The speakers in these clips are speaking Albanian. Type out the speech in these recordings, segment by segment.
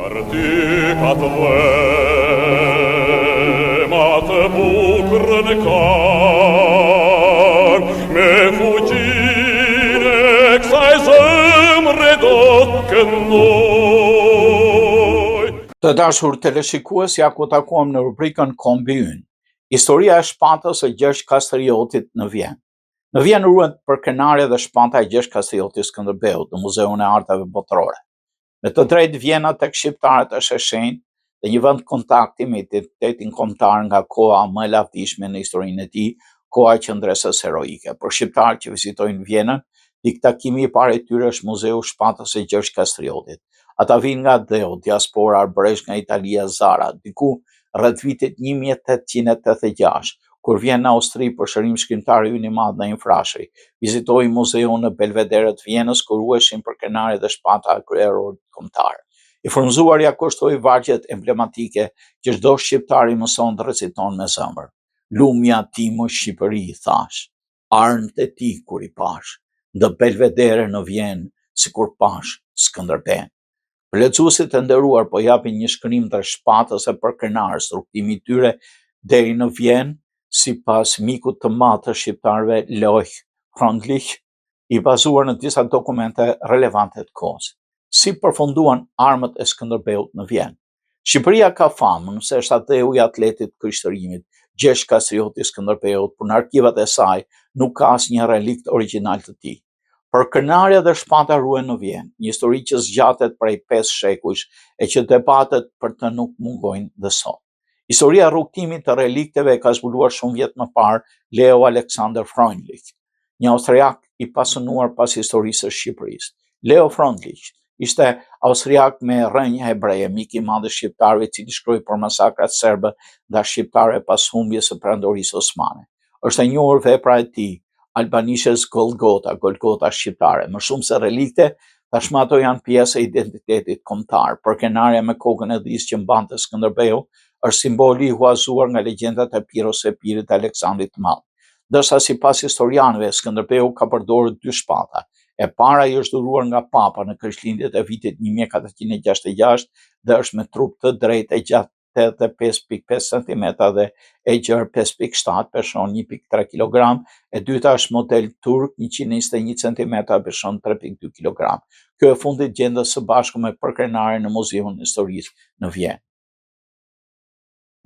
Artica atë bukrën kar, me fuqine kësaj zemre do të këndoj. Të dashur teleshikues, ja ku takuam në rubrikën Kombi Ynë. Historia e shpatës së Gjergj Kastriotit në Vjenë. Në Vjenë ruhet përkrenarja dhe shpata e Gjergj Kastriotit Skënderbeut në Muzeun e Artave Botërore. Me të drejtë Vjena tek shqiptarët është e shenjtë dhe një vend kontakti me identitetin kombëtar nga koha më e lavdishme në historinë e tij, koha e qendresës heroike. Për shqiptarët që vizitojnë Vjenën, dik takimi i parë i tyre është Muzeu i Shpatës së Gjergj Kastriotit. Ata vinë nga Deo, diaspora arbëresh nga Italia Zara, diku rreth vitit 1886, kur vjen në Austri për shërim shkrimtari ynë i madh Naim Frashëri, vizitoi muzeun në Belvedere të Vjenës ku ruheshin përkrenarjet dhe shpata e kryerorit kombëtar. I frymzuar ja kushtoi vargjet emblematike që çdo shqiptar i mëson të reciton me zemër. Lumja timë Shqipëri, thash, armët e ti kur i pash, ndë Belvedere në Vjenë, sikur pash Skënderben. Për lexuesit e nderuar po japin një shkrim të shpatës e përkrenarës, rrugtimi i tyre deri në Vjenë, sipas mikut të madh të shqiptarëve Lojh Frondlich, i bazuar në disa dokumente relevante të kohës. Si përfunduan armët e Skënderbeut në Vjenë. Shqipëria ka famën se është ateu i atletit krishterimit, Gjergj Kastrioti Skënderbeut, por në arkivat e saj nuk ka asnjë relikt origjinal të tij. Përkrenarja dhe shpata ruhen në Vjenë, një histori që zgjatet prej 5 shekujsh e që debatet për të nuk mungojnë dhe sot. Historia rrugtimit të relikteve ka zbuluar shumë vjet më parë Leo Alexander Freundlich, një austriak i pasënuar pas historisë së Shqipërisë. Leo Freundlich ishte austriak me rrënjë hebreje, mik i madh i shqiptarëve, i cili shkroi për masakrat serbe ndaj shqiptarëve pas humbjes së perandorisë osmane. Është e njohur vepra e tij, albanishes Golgota shqiptare, më shumë se relikte, tashmë ato janë pjesë e identitetit kombëtar. Përkrenarja me kokën e dhis që mbante Skënderbeu është simboli i huazuar nga legjendat e Piros e Pirit të Aleksandrit të Madh. Ndërsa sipas historianëve, Skënderbeu ka përdorur 2 shpata. E para i është dhuruar nga Papa në Krishtlindjet e vitit 1466 dhe është me trup të drejtë e gjatë 85.5 cm dhe e gjerë 5.7, peshon 1.3 kg, e dyta është model turk 121 cm, peshon 3.2 kg. Kjo e fundit gjendet së bashku me përkrenarjen në Muzeun Historisë në Vjenë.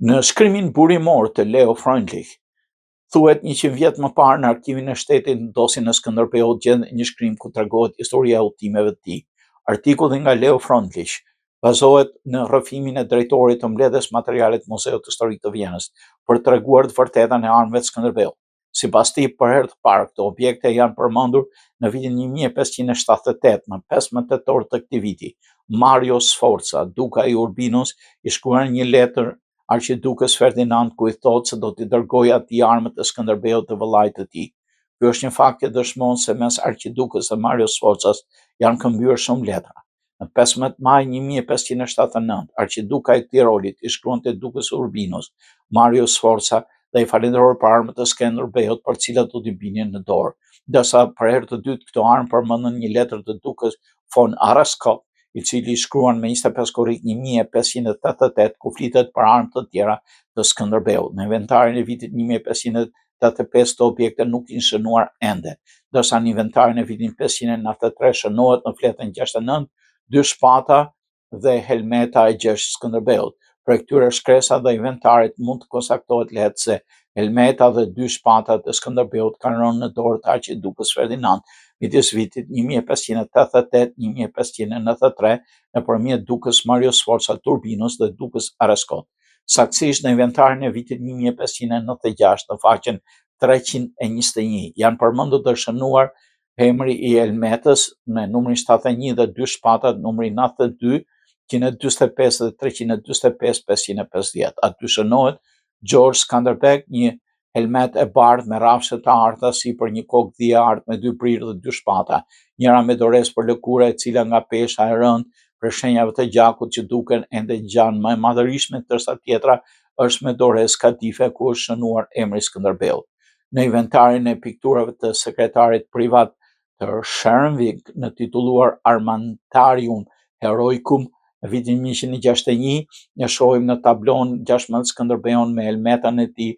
Në shkrimin burimor të Leo Freundlich, thuhet 100 vjet më parë në arkivin e shtetit në dosin e Skënderbeut gjendet një shkrim ku tregohet historia e udhëtimeve të tij. Artikulli nga Leo Freundlich bazohet në rrëfimin e drejtorit të mbledhjes materiale të Muzeut Historik të Vjenës për treguar të vërtetën e armëve të Skënderbeut. Sipas tij, për herë të parë këto objekte janë përmendur në vitin 1578, më 15 tetor të këtij viti. Mario Sforza, duka i Urbinus, i shkruan një letër Arqidukës Ferdinand ku i thotë se do t'i dërgojë atij armët e Skënderbeut të vëllait të tij. Ky është një fakt që dëshmon se mes Arqidukës dhe Mario Sforzas janë këmbyer shumë letra. Në 15 maj 1579, Arqiduka i Tirolit i shkruante dukës Urbinus, Mario Sforza, dhe i falenderoi për armët e Skënderbeut për cilat do t'i binin në dorë. Ndërsa për herë të dytë këto armë përmendën një letër të dukës von Arraskot, i cili shkruan me 25 korrik 1588 ku flitet për armë të tjera të Skënderbeut. Në inventarin e vitit 1585 të objekte nuk ishin shënuar ende, ndërsa në inventarin e vitit 593 shënohet në fletën 69 2 shpata dhe helmeta e Gjergj Skënderbeut. Për këtyre shkresa dhe inventarit mund të konstatohet lehtë se helmeta dhe 2 shpatat e Skënderbeut kanë rënë në dorë të Arqidukës Ferdinand midis vitit 1588-1593 nëpërmjet dukës Mario Sforza Urbinus dhe dukës Arraskot. Saktësisht në inventarin e vitit 1596 në faqen 321 janë përmendur dhe shënuar emri i helmetës me numrin 71 dhe 2 shpatat numri 92, 145 dhe 345 550. Aty shënohet George Skanderbeg, një helmet e bardhë me rafshe të arta si për një kokë dhije art me 2 prirë dhe 2 shpata, njëra me dorez për lëkure e cila nga pesha e rënd për shenjave të gjakut që duken ende ngjan më e madhërishme, ndërsa tjetra është me dorez kadife ku është shënuar emri Skënderbeut. Në inventarin e pikturave të sekretarit privat të Schernwig në titulluar Armantarium Heroicum Në vitin 1161 ne shohim në tablon 16 Skënderbeun me helmetën e tij,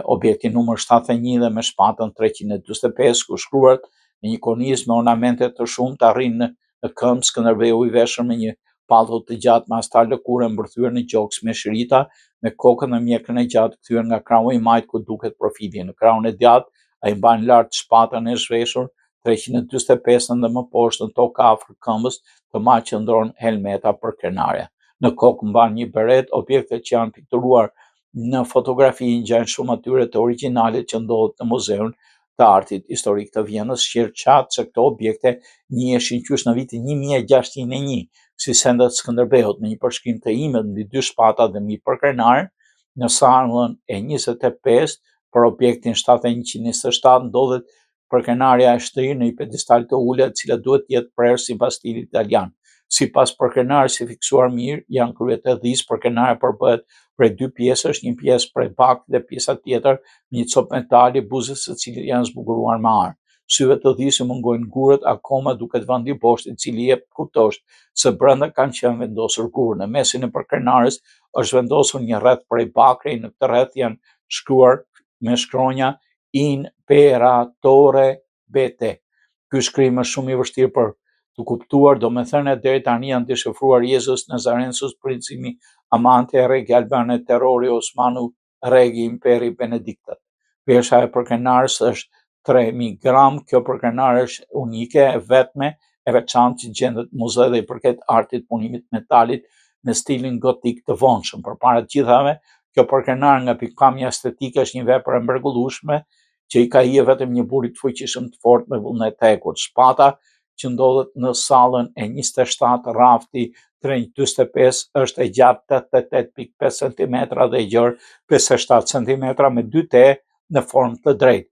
objekti numër 71 dhe me shpatën 345, ku shkruar në një kornizë me ornamente të shumta arrin në këmbë Skënderbeu i veshur me një pallë të gjatë me astar lëkure mbërthyer në gjoks me shirita, me kokën dhe mjekën e gjatë kthyer nga krahu i majt ku duket profili. Në krahun e djathtë ai mban lart shpatën e zhveshur 345 dhe më poshtë në tokë afër këmbës të majt qëndron helmeta për krenarja. Në kokë mban një beret. Objektet që janë pikturuar në fotografi ngjajnë shumë atyre të originalit që ndodhet në Muzeun të Artit Historik të Vjenës, shqirçat se këto objekte njiheshin qysh në vitin 1601 si sendet Skënderbeut në një përshkrim të imët mbi dy shpata dhe mbi për krenar. Në sarmën e 25 për objektin 7127 ndodhet përkrenarja e shtrirë në një pedestal të ulët, e cila duhet të jetë prerë sipas stilit italian. Sipas përkrenarës si fiksuar mirë, janë kryet e dhis. Përkrenarja përbëhet prej dy pjesësh, një pjesë prej bakut dhe pjesa tjetër me një copë metali, buzët së cilit janë zbukuruar me ar. Syve të dhis mungojnë gurët, akoma duket vendi poshtë i cili jep kuptosh se brenda kanë qenë vendosur gurë. Në mesin e përkrenarës është vendosur një rreth prej bakri. Në këtë rreth janë shkruar me shkronja Imperatore Bete. Ky shkrim është shumë i vështirë për të kuptuar, domethënë deri tani janë deshifruar Jesus Nazarensis, principi amante regi Albane terrori Osmanu regi imperi Benediktat. Pesha e përkrenarës është 3000 gram. Kjo përkrenarë është unike, e vetme, e veçantë që gjendet në muze dhe i përket artit punimit metalit me stilin gotik të vonshëm. Përpara të gjithave, kjo përkrenarë nga pikpamja estetike është një vepër e mrekullueshme që i ka hije vetëm një burr i fuqishëm të fortë me vullnet të ekut. Shpata që ndodhet në sallën e 27 rafti 345 është e gjatë 88.5 cm dhe e gjerë 57 cm me dy te në formë të drejtë.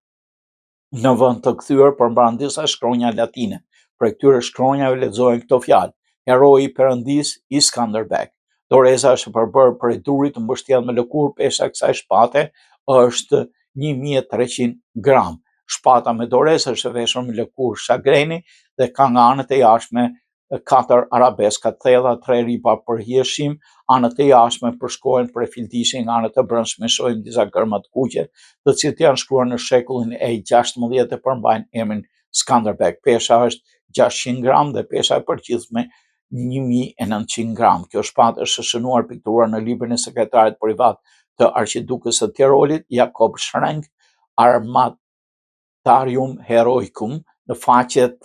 Në vend të kthyer përmban disa shkronja latine. Për këtyre shkronjave lexohen këto fjalë: Heroi i Perëndis i Skanderbeg. Doreza është përbërë prej durit të mbështjellë me lëkurë. Pesha e kësaj shpate është 1300 gram. Shpata me dorezë është e veshur me lëkurë shagreni dhe ka nga anët e jashtme 4 arabeska të thella, 3 ripa për hieshim. Anët e jashtme përshkohen për fildishin, nga anët e brendshme shohim disa gërma të kuqe, të cilët janë shkruar në shekullin e 16 e përmbajnë emrin Skanderbeg. Pesha është 600 gram dhe pesha e përgjithshme 1900 gram. Kjo shpatë është shënuar pikturuar në librin e sekretarit privat të arqidukës së Tirolit, Jakob Schreng, Armatarium Heroicum, në faqet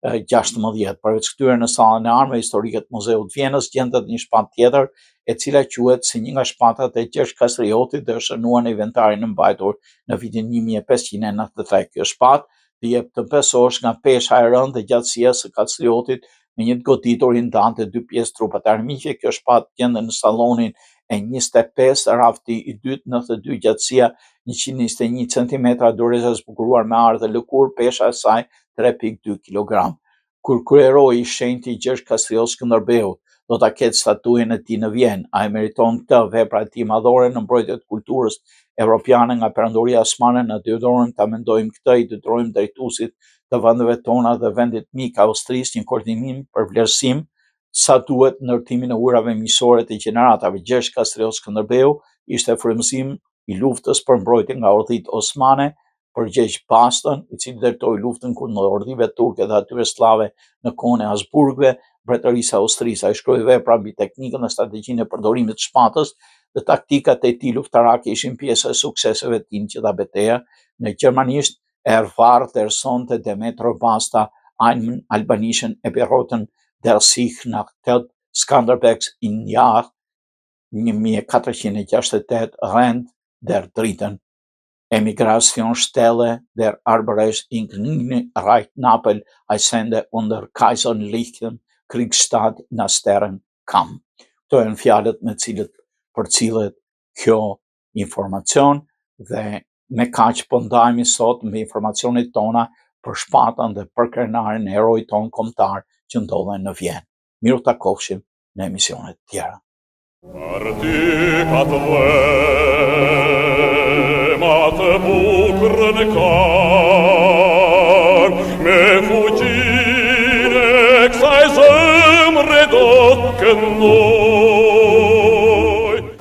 16. Përveç këtyre, në sallën e armëve historike të Muzeut të Vjenës gjendet një shpatë tjetër, e cila quhet si një nga shpatat e Gjergj Kastriotit dhe është shënuar në inventarin e mbajtur në vitin 1593. Kjo shpatë të jep të besosh nga pesha e rëndë dhe gjatësia së Kastriotit me një të goditur i ndan të dy pjesë trupat armiqe. Kjo shpatë gjendet në sallonin e 25 rafti i dytë, 92 gjatësia, 121 cm, doreza zbukuruar me ar dhe lëkurë. Pesha e saj 3.2 kg. Kur kryeroi i shenjtë i Gjergj Kastriot Skënderbeu do ta ketë statuën e tij në Vjenë, ai meriton këtë. Vepra e tij madhore në mbrojtje të kulturës evropiane nga perandoria osmane na detyrojnë ta mendojmë këtë. I detyrojmë drejtuesit të vendeve tona dhe vendit mik Austrisë një koordinim për vlerësim sa duhet ndërtimin e ujrave miqësore të gjeneratave. Gjergj Kastriot Skënderbeu ishte frymëzim i luftës për mbrojtje nga ordhit osmane, përgjegjë Bastën, i cili ndërtoi luftën kundër ordhive turke dhe atyre slave në kohën e Habsburgëve, mbretërisë austrise. Ai shkroi vepra mbi teknikën dhe strategjinë e përdorimit të shpatës dhe taktikat e tij luftarake ishin pjesë e sukseseve të tij në gjitha betejat. Në gjermanisht, War der Sohn Demetrio Basta, einen albanischen Epiroten der sich nach der Skanderbegs in Jahr 1468 rennt der dritten Emigrationsstelle der Arbeits in Reich Napel eisende under kaiserlichen Kriegsstaat na Stern kam. Këto janë fjalët për cilët kjo informacion, dhe me kaq po ndajemi sot me informacionet tona për shpatën dhe për krenarin e herojit ton kombëtar që ndodhen në Vjenë. Miru takofshim në emisionet tjera. Mat bukrën ka